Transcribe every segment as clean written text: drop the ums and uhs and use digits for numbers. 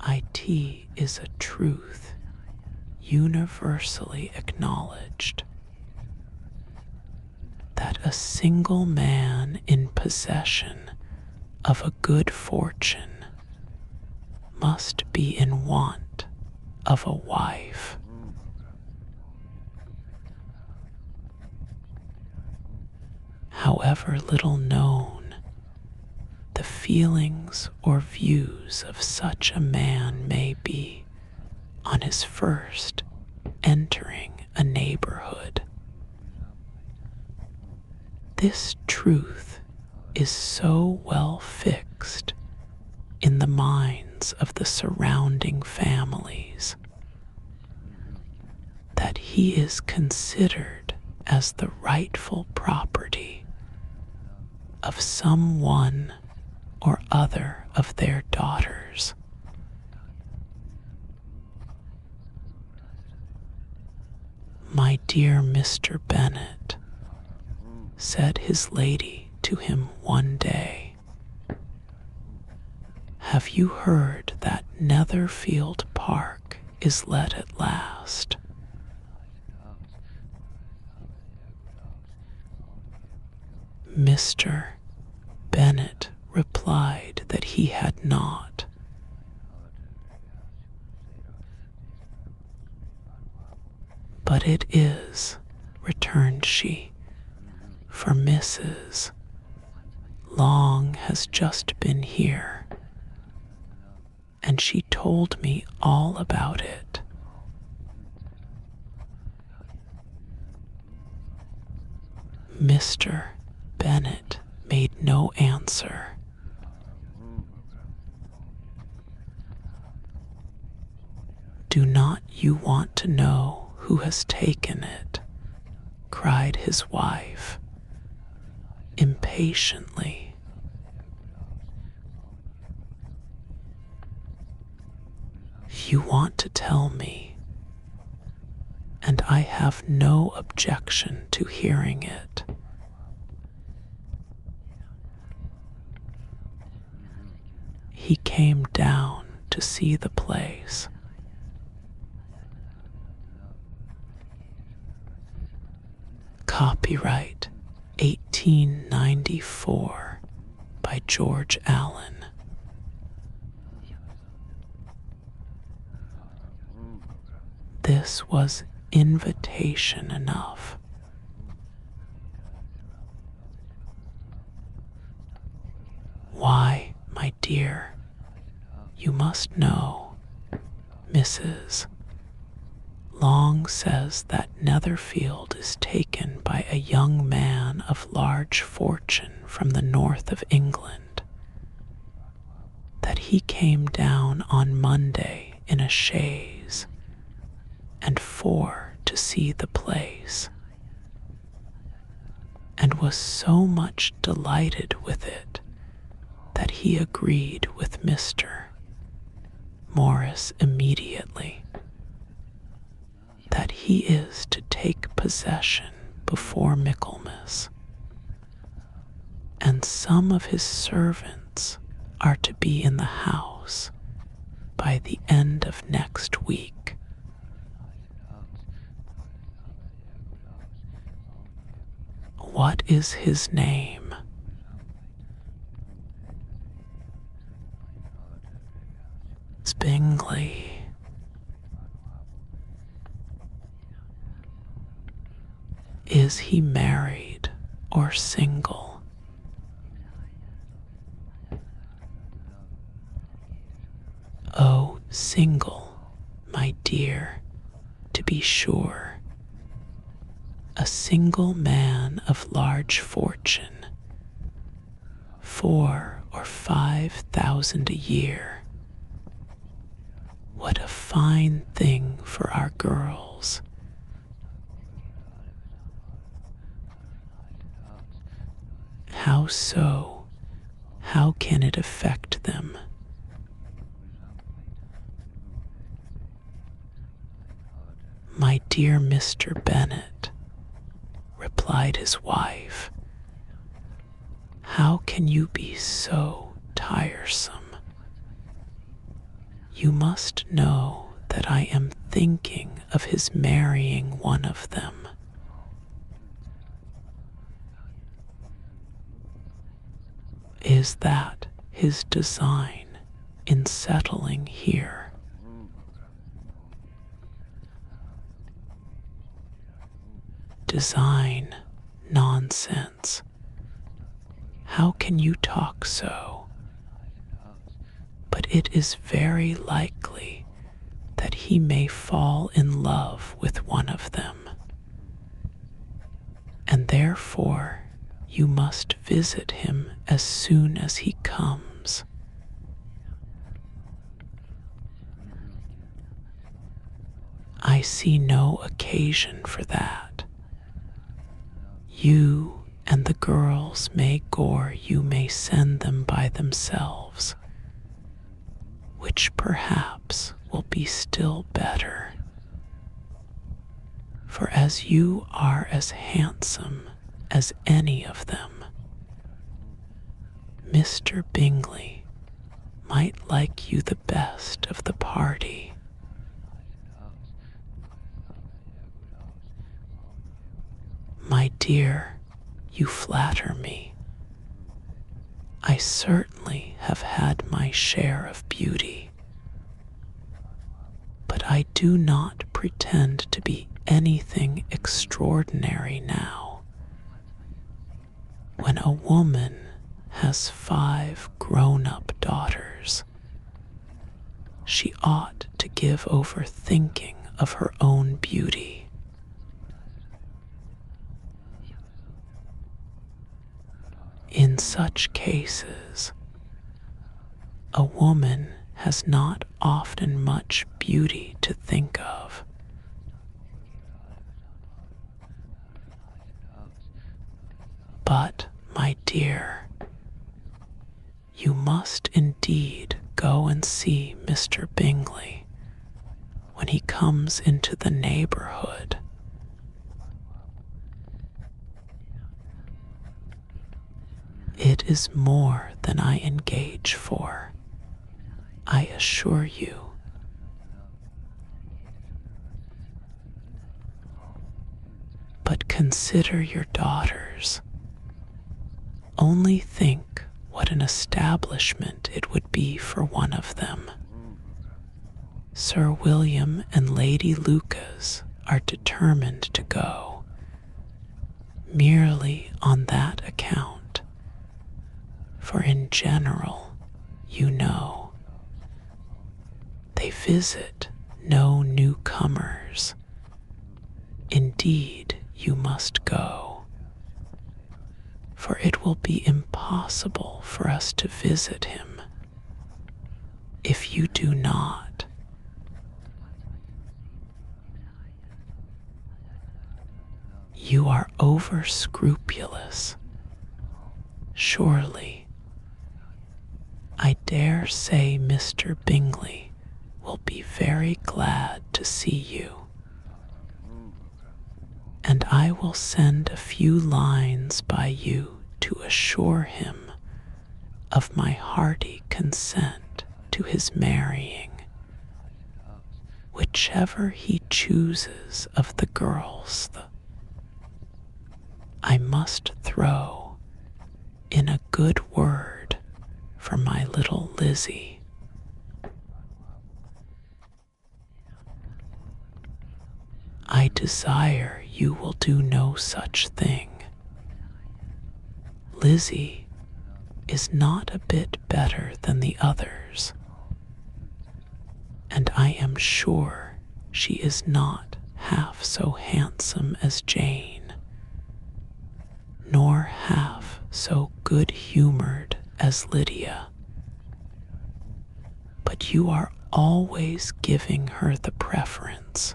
It is a truth universally acknowledged that a single man in possession of a good fortune must be in want of a wife. However little known the feelings or views of such a man may be on his first entering a neighborhood, this truth is so well fixed in the minds of the surrounding families that he is considered as the rightful property of some one or other of their daughters. "My dear Mr. Bennet," said his lady to him one day, "have you heard that Netherfield Park is let at last?" Mr. Bennet replied that he had not. "But it is," returned she, "for Mrs. Long has just been here, and she told me all about it." Mr. Bennet made no answer. "Do not you want to know who has taken it?" cried his wife, impatiently. "You want to tell me, and I have no objection to hearing it." He came down to see the place. Copyright 1894 by George Allen. This was invitation enough. "Why, my dear, you must know, Mrs. Long says that Netherfield is taken by a young man of large fortune from the north of England, that he came down on Monday in a chaise and four to see the place, and was so much delighted with it that he agreed with Mr. Morris immediately that he is to take possession before Michaelmas, and some of his servants are to be in the house by the end of next week. What is his name?" "Bingley." "Is he married or single?" "Oh, single, my dear, to be sure. A single man of large fortune, 4,000 or 5,000 a year. What a fine thing for our girls." "How so? How can it affect them?" "My dear Mr. Bennet," replied his wife, "how can you be so tiresome? You must know that I am thinking of his marrying one of them. Is that his design in settling here? Design? Nonsense. How can you talk so? But it is very likely that he may fall in love with one of them, and therefore you must visit him as soon as he comes. I see no occasion for that. You and the girls may gore, you may send them by themselves, which perhaps will be still better. For as you are as handsome as any of them, Mr. Bingley might like you the best of the party. My dear, you flatter me. I certainly have had my share of beauty, but I do not pretend to be anything extraordinary now. When a woman has 5 grown-up daughters, she ought to give over thinking of her own beauty. In such cases, a woman has not often much beauty to think of. But, my dear, you must indeed go and see Mr. Bingley when he comes into the neighborhood. It is more than I engage for, I assure you. But consider your daughters. Only think what an establishment it would be for one of them. Sir William and Lady Lucas are determined to go, merely on that account, for in general, you know, they visit no newcomers. Indeed, you must go, for it will be impossible for us to visit him if you do not. You are over scrupulous. Surely, I dare say Mr. Bingley will be very glad to see you, and I will send a few lines by you to assure him of my hearty consent to his marrying whichever he chooses of the girls. I must throw in a good word for my little Lizzie. I desire you will do no such thing. Lizzie is not a bit better than the others, and I am sure she is not half so handsome as Jane, nor half so good-humored as Lydia. But you are always giving her the preference.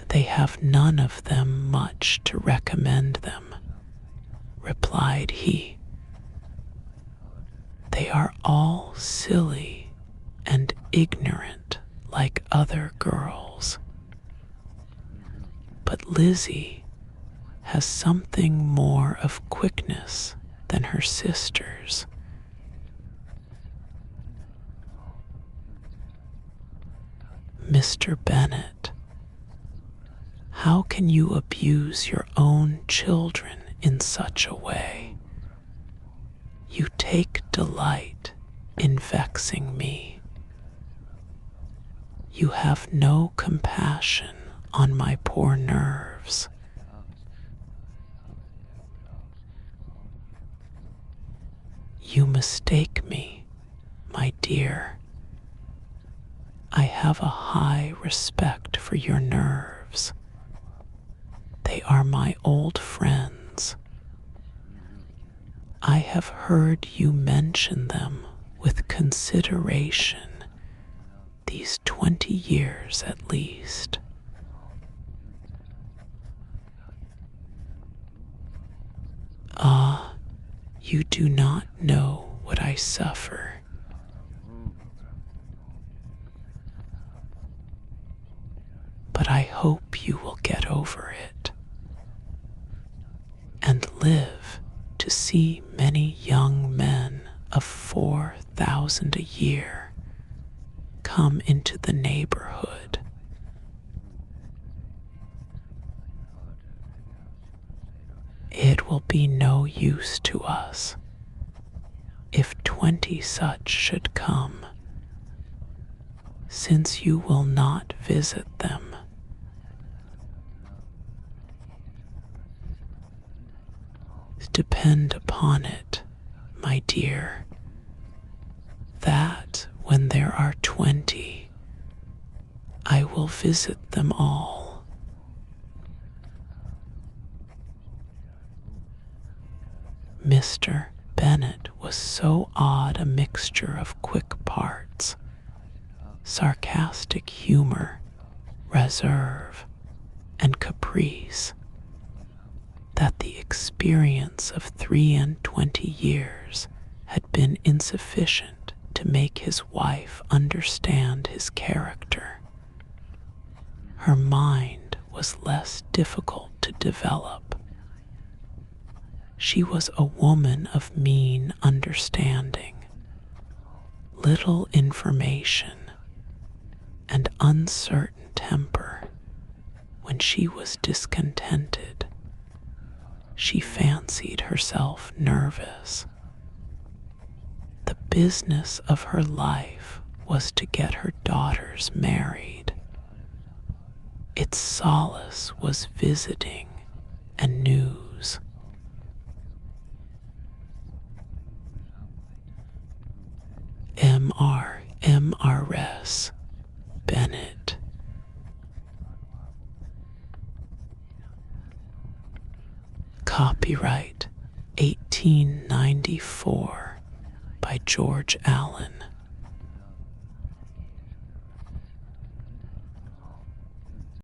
They have none of them much to recommend them, replied he. They are all silly and ignorant like other girls. But Lizzie has something more of quickness than her sisters. Mr. Bennet, how can you abuse your own children in such a way? You take delight in vexing me. You have no compassion on my poor nerves. You mistake me, my dear. I have a high respect for your nerves. They are my old friends. I have heard you mention them with consideration these 20 years at least. Ah, you do not know what I suffer. But I hope you will get over it and live to see many young men of 4,000 a year come into the neighborhood. It will be no use to us if 20 such should come, since you will not visit them. Depend upon it, my dear, that when there are 20, I will visit them all. Mr. Bennet was so odd a mixture of quick parts, sarcastic humor, reserve, and caprice, that the experience of 23 years had been insufficient to make his wife understand his character. Her mind was less difficult to develop. She was a woman of mean understanding, little information, and uncertain temper. When she was discontented, she fancied herself nervous. The business of her life was to get her daughters married. Its solace was visiting and news. M.R.S. Bennet. Copyright 1894 by George Allen.